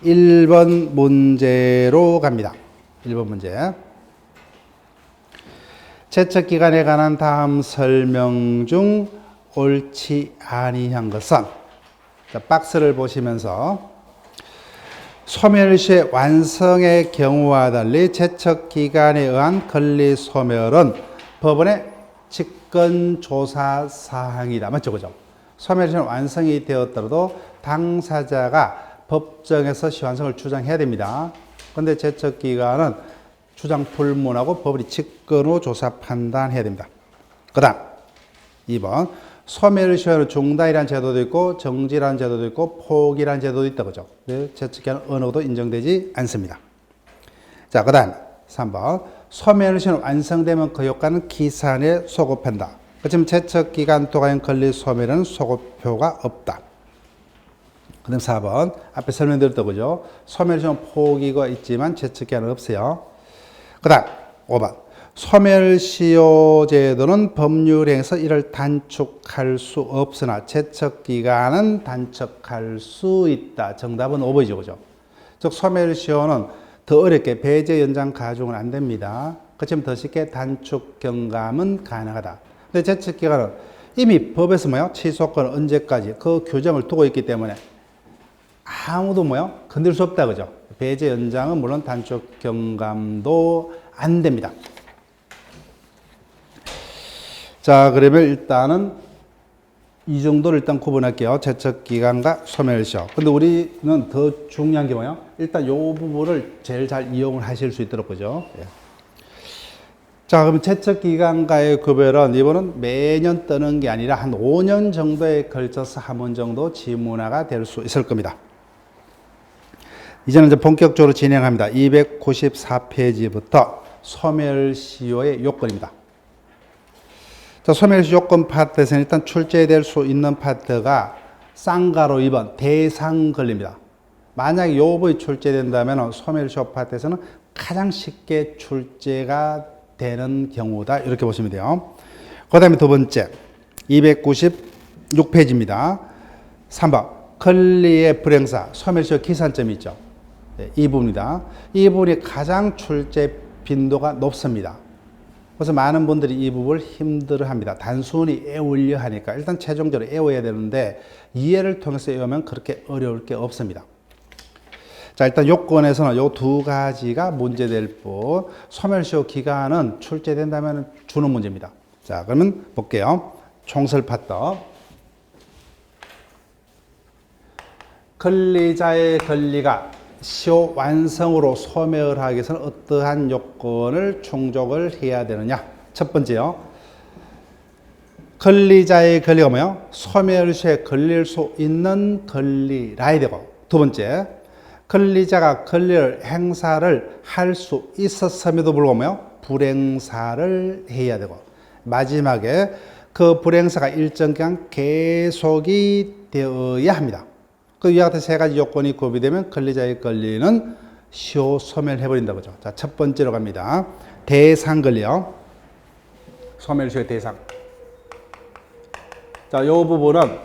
1번 문제로 갑니다. 1번 문제. 제척기간에 관한 다음 설명 중 옳지 아니한 것은, 자, 박스를 보시면서 소멸시의 완성의 경우와 달리 제척기간에 의한 권리 소멸은 법원의 직권조사 사항이다. 맞죠? 그죠? 소멸시는 완성이 되었더라도 당사자가 법정에서 시완성을 주장해야 됩니다. 그런데 제척기간은 주장 불문하고 법원이 직권으로 조사 판단해야 됩니다. 그 다음 2번 소멸시효는 중단이라는 제도도 있고 정지라는 제도도 있고 포기라는 제도도 있다. 그죠? 제척기간은 어느 것도 인정되지 않습니다. 자, 그 다음 3번 소멸시효는 완성되면 그 효과는 기산에 소급한다. 그렇지만 제척기간 동안 권리 소멸에는 소급효가 없다. 그 다음 4번 앞에 설명드렸던 거죠. 소멸시효는 포기가 있지만 제척기간은 없어요. 그 다음 5번 소멸시효 제도는 법률행에서 이를 단축할 수 없으나 제척기간은 단축할 수 있다. 정답은 5번이죠. 그죠? 즉 소멸시효는 더 어렵게 배제 연장 가중은 안 됩니다. 그렇지만 더 쉽게 단축 경감은 가능하다. 근데 제척기간은 이미 법에서 뭐요? 취소권은 언제까지 그 규정을 두고 있기 때문에 아무도 뭐요? 건들 수 없다. 그죠? 배제 연장은 물론 단축 경감도 안 됩니다. 자, 그러면 일단은 이 정도를 일단 구분할게요. 제척기간과 소멸시효. 근데 우리는 더 중요한 게 뭐예요? 일단 이 부분을 제일 잘 이용을 하실 수 있도록, 그죠? 예. 자, 그럼 제척기간과의 구별은 이번은 매년 뜨는 게 아니라 한 5년 정도에 걸쳐서 한 번 정도 지문화가 될 수 있을 겁니다. 이제는 이제 본격적으로 진행합니다. 294페이지부터 소멸시효의 요건입니다. 자, 소멸시효 요건 파트에서는 일단 출제될 수 있는 파트가 쌍가로 2번 대상 권리입니다. 만약에 요 부분이 출제된다면 소멸시효 파트에서는 가장 쉽게 출제가 되는 경우다. 이렇게 보시면 돼요. 그 다음에 두 번째 296페이지입니다. 3번 권리의 불행사 소멸시효 기산점이 있죠. 네, 이 부분입니다. 이 부분이 가장 출제 빈도가 높습니다. 그래서 많은 분들이 이 부분을 힘들어합니다. 단순히 외우려 하니까 일단 최종적으로 외워야 되는데 이해를 통해서 외우면 그렇게 어려울 게 없습니다. 자, 일단 요건에서는 요 두 가지가 문제될 뿐 소멸시효 기간은 출제된다면 주는 문제입니다. 자, 그러면 볼게요. 총설 파트. 권리자의 권리가 시효 완성으로 소멸하기 위해서는 어떠한 요건을 충족을 해야 되느냐. 첫 번째요. 권리자의 권리가 뭐예요? 소멸시효에 걸릴 수 있는 권리라야 되고, 두 번째, 권리자가 권리를 행사를 할 수 있었음에도 불구하고 뭐예요? 불행사를 해야 되고, 마지막에 그 불행사가 일정 기간 계속이 되어야 합니다. 그 이와 같은 세 가지 요건이 구비되면 권리자의 권리는 시효 소멸해버린다 보죠. 자, 첫 번째로 갑니다. 대상 권리요. 소멸시효의 대상. 자, 요 부분은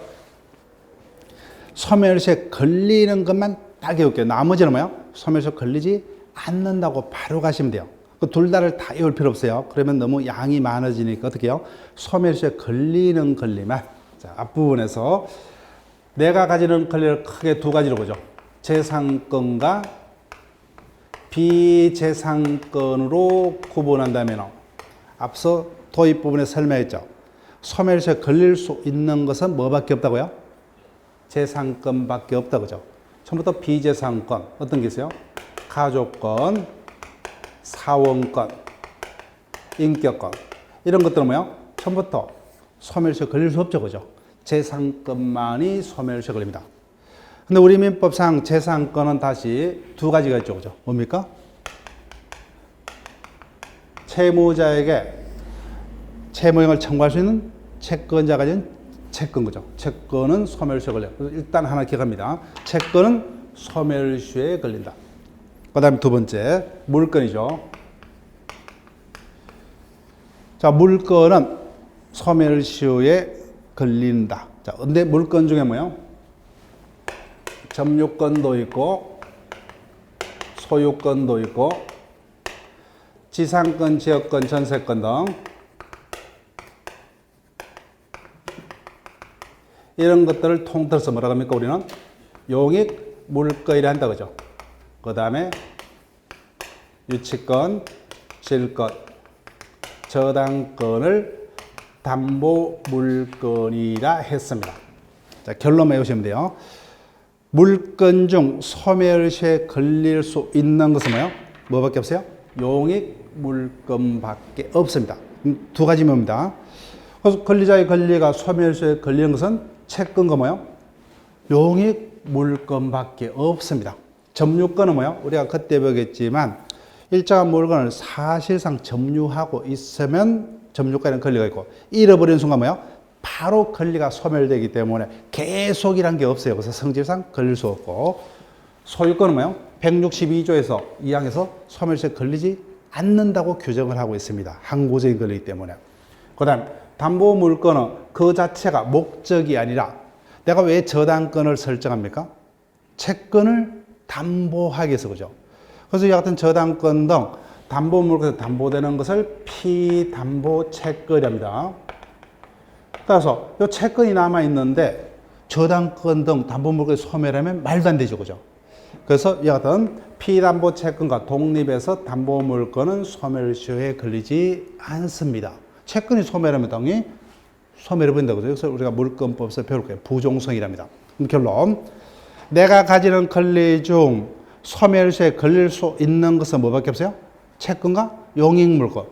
소멸시효에 걸리는 것만 딱 외울게요. 나머지는 뭐예요? 소멸시효 걸리지 않는다고 바로 가시면 돼요. 그 둘 다를 다 외울 필요 없어요. 그러면 너무 양이 많아지니까 어떻게 해요? 소멸시효에 걸리는 권리만. 자, 앞부분에서 내가 가지는 권리를 크게 두 가지로 보죠. 재산권과 비재산권으로 구분한다면 앞서 도입 부분에 설명했죠. 소멸시효에 걸릴 수 있는 것은 뭐밖에 없다고요? 재산권밖에 없다, 그죠? 처음부터 비재산권 어떤 게 있어요? 가족권, 사원권, 인격권 이런 것들은 뭐요? 처음부터 소멸시효에 걸릴 수 없죠, 그죠? 재산권만이 소멸시효에 걸립니다. 근데 우리 민법상 재산권은 다시 두 가지가 있죠, 그죠? 뭡니까? 채무자에게 채무형을 청구할 수 있는 채권자가 가진 채권, 그죠? 채권은 소멸시효에 걸려요. 일단 하나 기억합니다. 채권은 소멸시효에 걸린다. 그 다음에 두 번째, 물건이죠. 자, 물건은 소멸시효에 걸린다. 자, 근데 물건 중에 뭐요? 점유권도 있고, 소유권도 있고, 지상권, 지역권, 전세권 등 이런 것들을 통틀어서 뭐라고 합니까? 우리는 용익 물건이라 한다, 그죠? 그 다음에 유치권, 질권, 저당권을 담보 물건이라 했습니다. 자, 결론 외우시면 돼요. 물건 중 소멸시효에 걸릴 수 있는 것은 뭐예요? 뭐밖에 없어요? 용익 물건밖에 없습니다. 두 가지 뭡니다. 그래서 권리자의 권리가 소멸시효에 걸리는 것은 채권과 뭐예요? 용익 물건밖에 없습니다. 점유권은 뭐예요? 우리가 그때 배우겠지만 일정한 물건을 사실상 점유하고 있으면 점유권에는 권리가 있고 잃어버리는 순간 뭐예요? 바로 권리가 소멸되기 때문에 계속이란 게 없어요. 그래서 성질상 걸릴 수 없고 소유권은 뭐예요? 162조에서 2항에서 소멸시효에 걸리지 않는다고 규정을 하고 있습니다. 항구적인 권리이기 때문에. 그 다음 담보 물건은 그 자체가 목적이 아니라 내가 왜 저당권을 설정합니까? 채권을 담보하기 위해서 그죠. 그래서 이 같은 저당권 등 담보 물건에서 담보되는 것을 피담보 채권이랍니다. 따라서 이 채권이 남아 있는데 저당권 등 담보 물건이 소멸하면 말도 안 되죠, 그죠? 그래서 이 같은 피담보 채권과 독립해서 담보 물건은 소멸시효에 걸리지 않습니다. 채권이 소멸하면 당연히 소멸해 버린다고 그죠? 그래서 우리가 물건법에서 배울 거예요. 부종성이랍니다. 결론. 내가 가지는 권리 중 소멸시효에 걸릴 수 있는 것은 뭐밖에 없어요? 채권과 용익물권.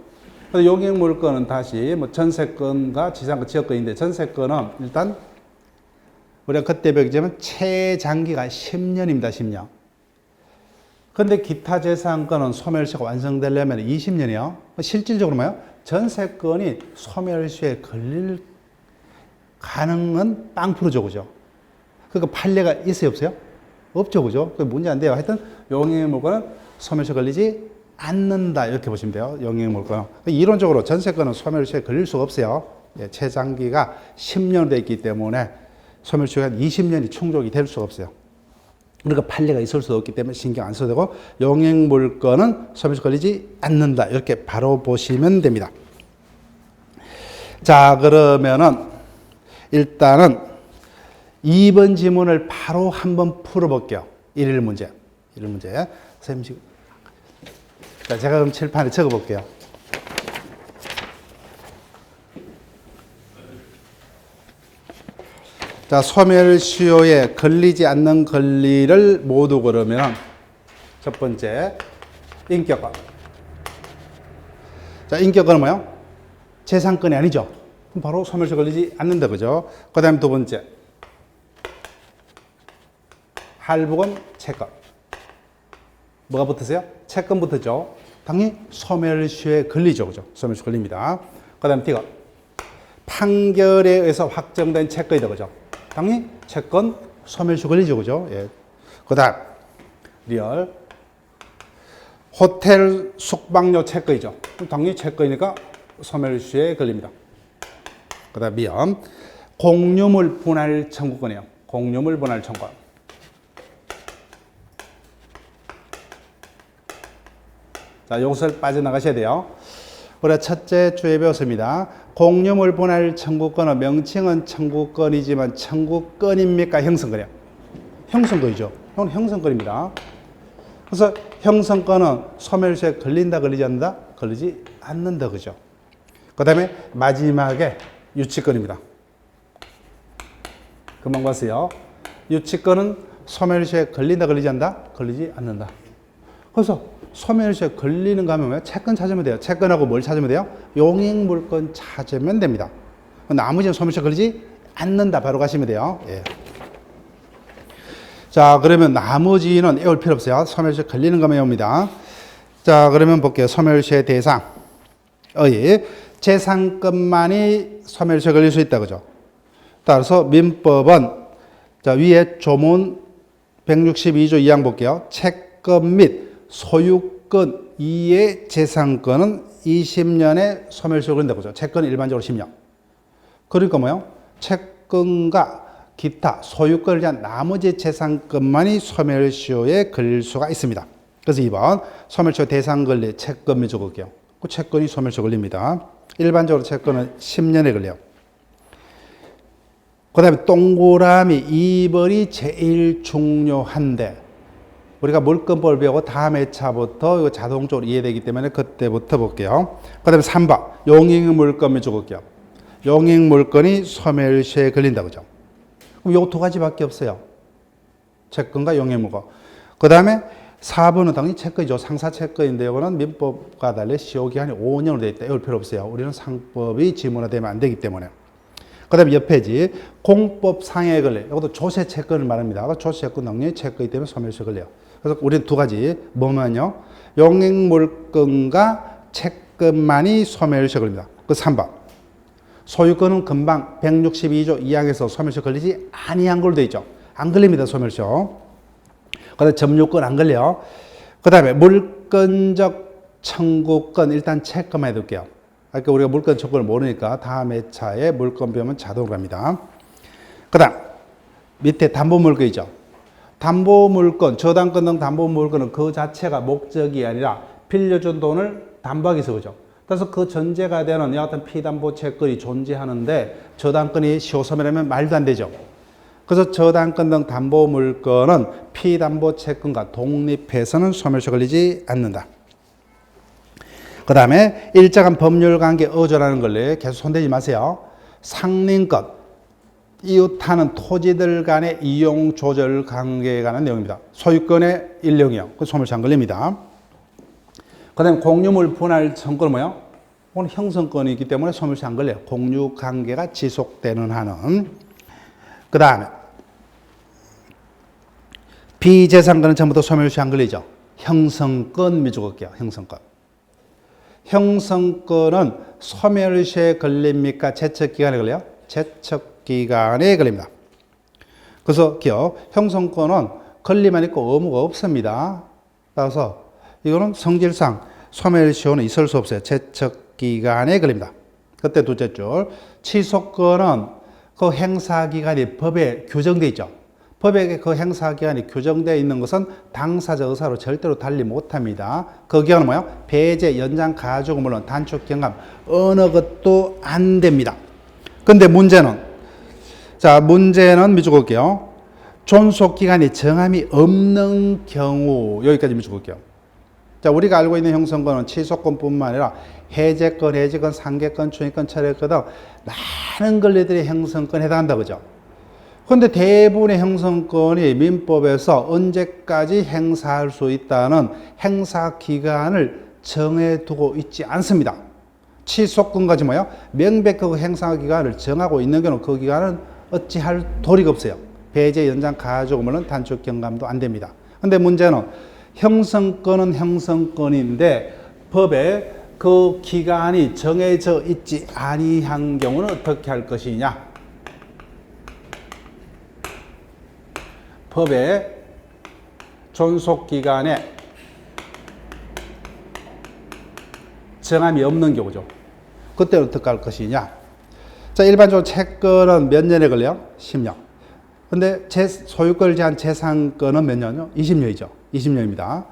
용익물권은 다시 뭐 전세권과 지상권, 지역권인데 전세권은 일단 우리가 그때 배우자면 최장기가 10년입니다. 10년. 근데 기타 재산권은 소멸시효가 완성되려면 20년이요. 실질적으로 뭐예요? 전세권이 소멸시효에 걸릴 가능은 0%죠, 그죠? 그러니까 판례가 있어요, 없어요? 없죠, 그죠? 그게 문제 안 돼요. 하여튼 용익물권은 소멸시효에 걸리지 않는다 이렇게 보시면 돼요. 용익물권은 이론적으로 전세권은 소멸시효에 걸릴 수가 없어요. 예, 최장기가 10년으로 되어 있기 때문에 소멸시효가 20년이 충족이 될 수가 없어요. 그러니까 판례가 있을 수 없기 때문에 신경 안 써도 되고 용익물권은 소멸시효에 걸리지 않는다 이렇게 바로 보시면 됩니다. 자, 그러면은 일단은 2번 지문을 바로 한번 풀어볼게요. 1일 문제. 1일 문제. 선생님, 자, 제가 그럼 칠판에 적어볼게요. 자, 소멸시효에 걸리지 않는 권리를 모두 그러면 첫 번째, 인격권. 자, 인격권은 뭐예요? 재산권이 아니죠. 그럼 바로 소멸시효에 걸리지 않는다, 그죠? 그 다음에 두 번째, 할부금 채권. 뭐가 붙으세요? 채권 붙었죠. 당연히 소멸시효에 걸리죠, 그죠? 소멸시효에 걸립니다. 그 다음에 D가 판결에 의해서 확정된 채권이다, 그죠? 당연히 채권 소멸시효 걸리죠, 그죠? 예. 그 다음 리얼 호텔 숙박료 채권이죠. 당연히 채권이니까 소멸시효에 걸립니다. 그 다음 미연 공유물 분할 청구권이에요. 공유물 분할 청구권. 자, 요것을 빠져나가셔야 돼요. 우리가 첫째 주에 배웠습니다. 공유물 분할 청구권은 명칭은 청구권이지만 청구권입니까? 형성권이요? 형성권이죠. 이건 형성권입니다. 그래서 형성권은 소멸시효에 걸린다, 걸리지 않는다? 걸리지 않는다, 그죠? 그 다음에 마지막에 유치권입니다. 금방 봤어요. 유치권은 소멸시효에 걸린다, 걸리지 않는다? 걸리지 않는다. 그래서 소멸시효에 걸리는 거 하면 채권 찾으면 돼요. 채권하고 뭘 찾으면 돼요? 용익물권 찾으면 됩니다. 나머지는 소멸시효에 걸리지 않는다. 바로 가시면 돼요. 예. 자, 그러면 나머지는 외울 필요 없어요. 소멸시효에 걸리는 것만 외웁니다. 자, 그러면 볼게요. 소멸시효의 대상의 재산권만이 소멸시효에 걸릴 수 있다. 그죠? 따라서 민법은 자, 위에 조문 162조 2항 볼게요. 채권 및 소유권 이의 재산권은 20년에 소멸시효가 걸린다고 하죠. 채권은 일반적으로 10년. 그러니까 뭐요? 채권과 기타 소유권을 위한 나머지 재산권만이 소멸시효에 걸릴 수가 있습니다. 그래서 2번 소멸시효 대상 권리 채권 및 적을게요. 그 채권이 소멸시효 걸립니다. 일반적으로 채권은 10년에 걸려요. 그 다음에 동그라미 2번이 제일 중요한데 우리가 물권법을 배우고 다음 회차부터 이거 자동적으로 이해되기 때문에 그때부터 볼게요. 그 다음에 3번 용익물권 및 적을게요. 용익물권이 소멸시효에 걸린다. 그죠? 그럼 요 두 가지밖에 없어요. 채권과 용익물권. 그 다음에 4번은 당연히 채권이죠. 상사채권인데 이거는 민법과 달리 시효기한이 5년으로 되어 있다. 이럴 필요 없어요. 우리는 상법이 지문화되면 안 되기 때문에. 그 다음에 옆에지 공법상해에 걸려. 이것도 조세채권을 말합니다. 조세채권 능력이 채권이기 때문에 소멸시효에 걸려요. 그래서 우리는 두 가지 뭐냐면요. 용익물권과 채권만이 소멸시효에 걸립니다. 그 3번. 소유권은 금방 162조 2항에서 소멸시효 걸리지 아니한 걸로 되어 있죠. 안 걸립니다. 소멸시효. 그 다음에 점유권 안 걸려요. 그 다음에 물권적 청구권 일단 체크만 해둘게요. 그러니까 우리가 물권 청구를 모르니까 다음 회차에 물권 배우면 자동으로 갑니다. 그 다음 밑에 담보물권이죠. 담보물권, 저당권 등 담보물권은 그 자체가 목적이 아니라 빌려준 돈을 담보하기 위해서 그죠. 그래서 그 전제가 되는 여하튼 피담보 채권이 존재하는데 저당권이 시효소멸하면 말도 안 되죠. 그래서 저당권 등 담보물권은 피담보 채권과 독립해서는 소멸시효 걸리지 않는다. 그 다음에 일정한 법률관계 어조라는 걸로 계속 손대지 마세요. 상린권, 이웃하는 토지들 간의 이용 조절 관계에 관한 내용입니다. 소유권의 일령이요. 그 소멸시효 안 걸립니다. 그 다음에 공유물 분할 청구는 뭐예요? 오늘 형성권이기 때문에 소멸시효 안 걸려요. 공유 관계가 지속되는 한은. 그 다음에 비재산권은 전부 다 소멸시효 안 걸리죠. 형성권 미적을게요. 형성권. 형성권은 소멸시효에 걸립니까? 제척기간에 걸려요? 제척기간에 걸립니다. 그래서 기억, 형성권은 권리만 있고 의무가 없습니다. 따라서 이거는 성질상 소멸시효는 있을 수 없어요. 제척기간에 걸립니다. 그때 둘째 줄, 취소권은 그 행사기간이 법에 규정되어 있죠. 법에 그 행사기간이 규정되어 있는 것은 당사자 의사로 절대로 달리 못합니다. 그 기간은 뭐예요? 배제, 연장, 가중, 물론 단축, 경감 어느 것도 안 됩니다. 근데 문제는 미쳐볼게요. 존속기간이 정함이 없는 경우 여기까지 미쳐볼게요. 자, 우리가 알고 있는 형성권은 취소권뿐만 아니라 해제권, 해지권, 상계권, 추행권, 철회권 등 많은 권리들이 형성권에 해당한다. 그죠? 그런데 대부분의 형성권이 민법에서 언제까지 행사할 수 있다는 행사 기간을 정해두고 있지 않습니다. 취소권까지 뭐예요? 명백히 그 행사 기간을 정하고 있는 경우는 그 기간은 어찌할 도리가 없어요. 배제, 연장, 가중, 물론 단축, 경감도 안 됩니다. 그런데 문제는 형성권은 형성권인데 법에 그 기간이 정해져 있지 아니한 경우는 어떻게 할 것이냐? 법에 존속기간에 정함이 없는 경우죠. 그때는 어떻게 할 것이냐? 자, 일반적으로 채권은 몇 년에 걸려요? 10년. 근데 소유권을 제한 재산권은 몇 년이요? 20년이죠. 20년입니다.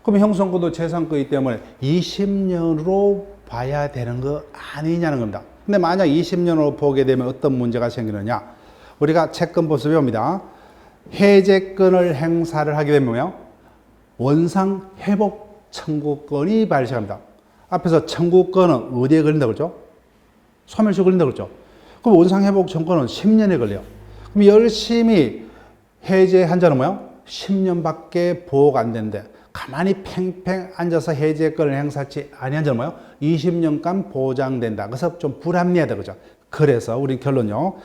그럼 형성권도 재산권이기 때문에 20년으로 봐야 되는 거 아니냐는 겁니다. 근데 만약 20년으로 보게 되면 어떤 문제가 생기느냐? 우리가 채권법에서 배웁니다. 해제권을 행사를 하게 되면요, 원상 회복 청구권이 발생합니다. 앞에서 청구권은 어디에 걸린다고 그랬죠? 소멸시효 걸린다고 그랬죠? 그럼 원상 회복 청구권은 10년에 걸려요. 그럼 열심히 해제한 자는 뭐요? 10년밖에 보호가 안 되는데 가만히 팽팽 앉아서 해제권을 행사치 아니한 자는 뭐요? 20년간 보장된다. 그래서 좀 불합리하다 그죠? 그래서 우리 결론요.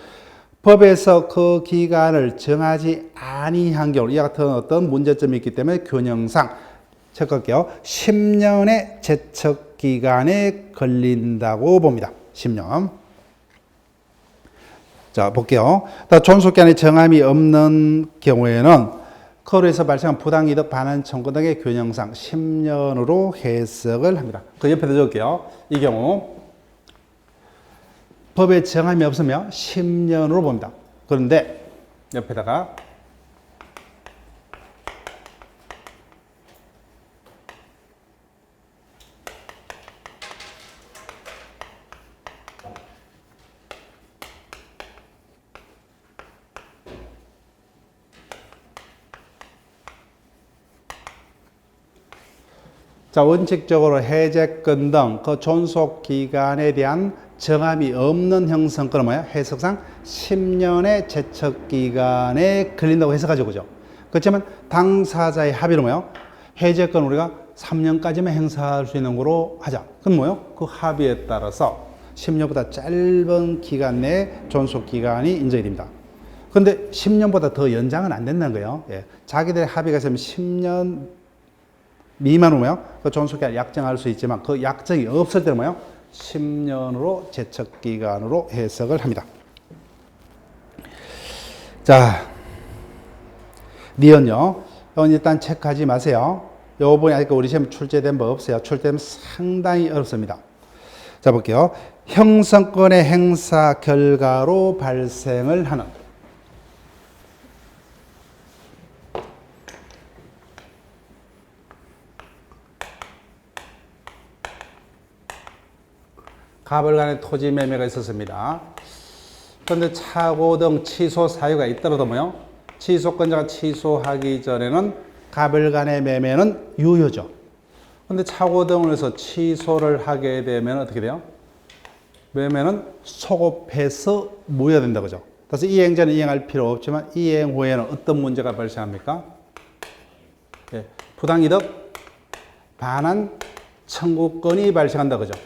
법에서 그 기간을 정하지 아니한 경우 이와 같은 어떤 문제점이 있기 때문에 균형상 체크할게요. 10년의 제척 기간에 걸린다고 봅니다. 10년. 자, 볼게요. 존속기한의 정함이 없는 경우에는 거래에서 발생한 부당이득 반환 청구 등의 균형상 10년으로 해석을 합니다. 그 옆에다 적을게요. 이 경우 법에 정함이 없으면 10년으로 봅니다. 그런데 옆에다가 자, 원칙적으로 해제권 등 그 존속 기간에 대한 정함이 없는 형성권은 뭐야? 해석상 10년의 제척 기간에 걸린다고 해석하죠. 그죠? 그렇지만 당사자의 합의는 뭐예요? 해제권 우리가 3년까지만 행사할 수 있는 거로 하자. 그럼 뭐예요? 그 합의에 따라서 10년보다 짧은 기간 내에 존속 기간이 인정이 됩니다. 그런데 10년보다 더 연장은 안 된다는 거예요. 예. 자기들의 합의가 있으면 10년 미만으로 뭐요? 그 존속기간 약정할 수 있지만 그 약정이 없을 때는 뭐요? 10년으로 제척기간으로 해석을 합니다. 자, 니은요. 일단 체크하지 마세요. 요번에 아직 우리 시험 출제된 법 없어요. 출제되면 상당히 어렵습니다. 자, 볼게요. 형성권의 행사 결과로 발생을 하는 갑을 간의 토지 매매가 있었습니다. 그런데 차고 등 취소 사유가 있더라도 뭐요? 취소권자가 취소하기 전에는 갑을 간의 매매는 유효죠. 그런데 차고 등을 해서 취소를 하게 되면 어떻게 돼요? 매매는 소급해서 무효된다 그죠? 그래서 이행전에 이행할 필요 없지만 이행 후에는 어떤 문제가 발생합니까? 예, 부당이득 반환 청구권이 발생한다 그죠?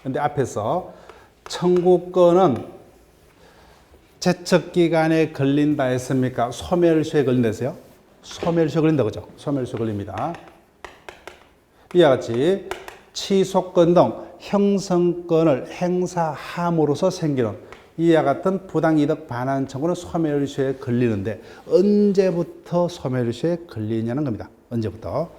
근데 앞에서 청구권은 제척기간에 걸린다 했습니까? 소멸시효에 걸린다 했어요? 소멸시효에 걸린다 그죠? 소멸시효에 걸립니다. 이와 같이 취소권 등 형성권을 행사함으로써 생기는 이와 같은 부당이득 반환 청구는 소멸시효에 걸리는데 언제부터 소멸시효에 걸리냐는 겁니다. 언제부터?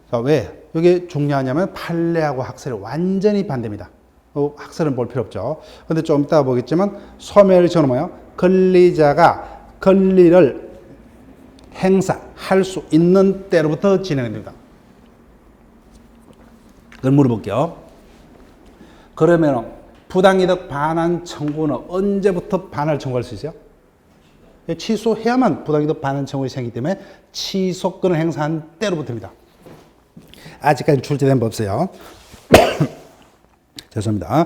자, 왜? 이게 중요하냐면 판례하고 학설이 완전히 반대입니다. 학설은 볼 필요 없죠. 근데 좀 이따 보겠지만 소멸시효는 뭐예요? 권리자가 권리를 행사할 수 있는 때로부터 진행됩니다. 그걸 물어볼게요. 그러면 부당이득 반환 청구는 언제부터 반환을 청구할 수 있어요? 취소해야만 부당이득 반환 청구가 생기기 때문에 취소권을 행사한 때로부터입니다. 아직까지 출제된 법 없어요. 죄송합니다.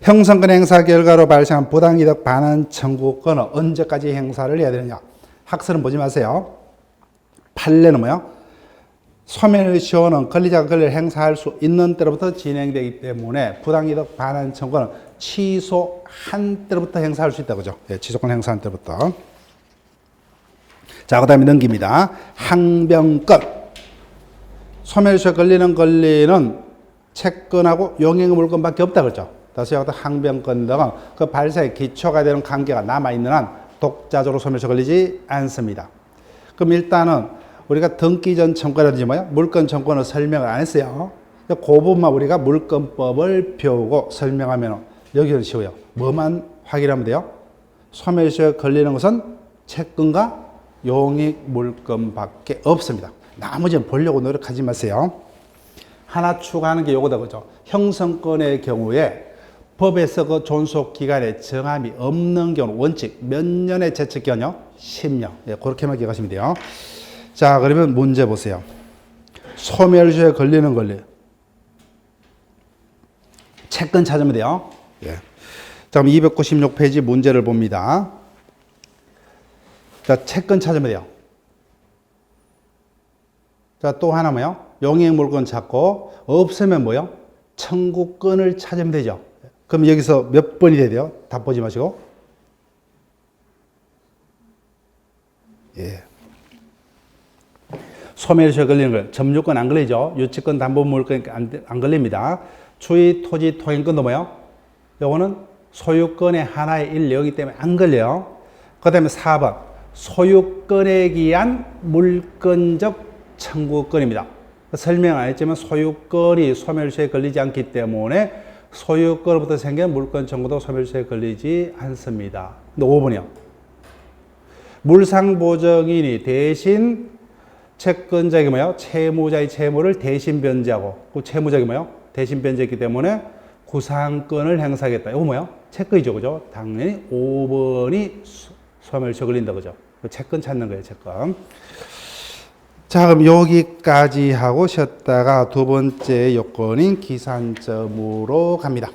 형성권 행사 결과로 발생한 부당이득 반환 청구권은 언제까지 행사를 해야 되느냐? 학설은 보지 마세요. 판례는 뭐예요? 소멸시효는 권리자가 권리를 행사할 수 있는 때로부터 진행되기 때문에 부당이득 반환 청구는 취소한 때로부터 행사할 수 있다 그죠? 예, 취소권 행사한 때부터. 자, 그다음에 넘깁니다. 항변권. 소멸시효에 걸리는 권리는 채권하고 용익 물건밖에 없다 그랬죠. 다시 여기다 항변권 등은 그 발생에 기초가 되는 관계가 남아있는 한 독자적으로 소멸시효 걸리지 않습니다. 그럼 일단은 우리가 등기 전 청구라든지 뭐야? 물권 청구는 설명을 안 했어요. 그 부분만 우리가 물권법을 배우고 설명하면 여기는 쉬워요. 뭐만 확인하면 돼요? 소멸시효에 걸리는 것은 채권과 용익 물건밖에 없습니다. 나머지는 보려고 노력하지 마세요. 하나 추가하는 게 요거다 그죠? 형성권의 경우에 법에서 그 존속 기간에 정함이 없는 경우 원칙 몇 년의 제척 기간이요? 10년. 예, 그렇게만 기억하시면 돼요. 자, 그러면 문제 보세요. 소멸시효에 걸리는 권리. 채권 찾으면 돼요. 예. 자, 그럼 296페이지 문제를 봅니다. 자, 채권 찾으면 돼요. 자, 또 하나 뭐요? 용익 물건 찾고 없으면 뭐요? 청구권을 찾으면 되죠. 그럼 여기서 몇 번이 돼야 돼요? 답 보지 마시고. 예. 소멸시효에 걸리는 걸 점유권 안 걸리죠. 유치권, 담보물권 안 걸립니다. 주의, 토지, 토행권도 뭐요? 요거는 소유권의 하나의 일례이기 때문에 안 걸려요. 그 다음에 4번 소유권에 기한 물권적 청구권입니다. 설명 안 했지만 소유권이 소멸시효에 걸리지 않기 때문에 소유권으로부터 생긴 물권 청구도 소멸시효에 걸리지 않습니다. 근데 5번이요. 물상보증인이 대신 채권자에게 뭐요? 채무자의 채무를 대신 변제하고 그 채무자에게 뭐요? 대신 변제했기 때문에 구상권을 행사하겠다. 이거 뭐요? 채권이죠. 그죠? 당연히 5번이 소멸시효 걸린다. 그죠? 채권 찾는 거예요. 채권. 자, 그럼 여기까지 하고 쉬었다가 두 번째 요건인 기산점으로 갑니다.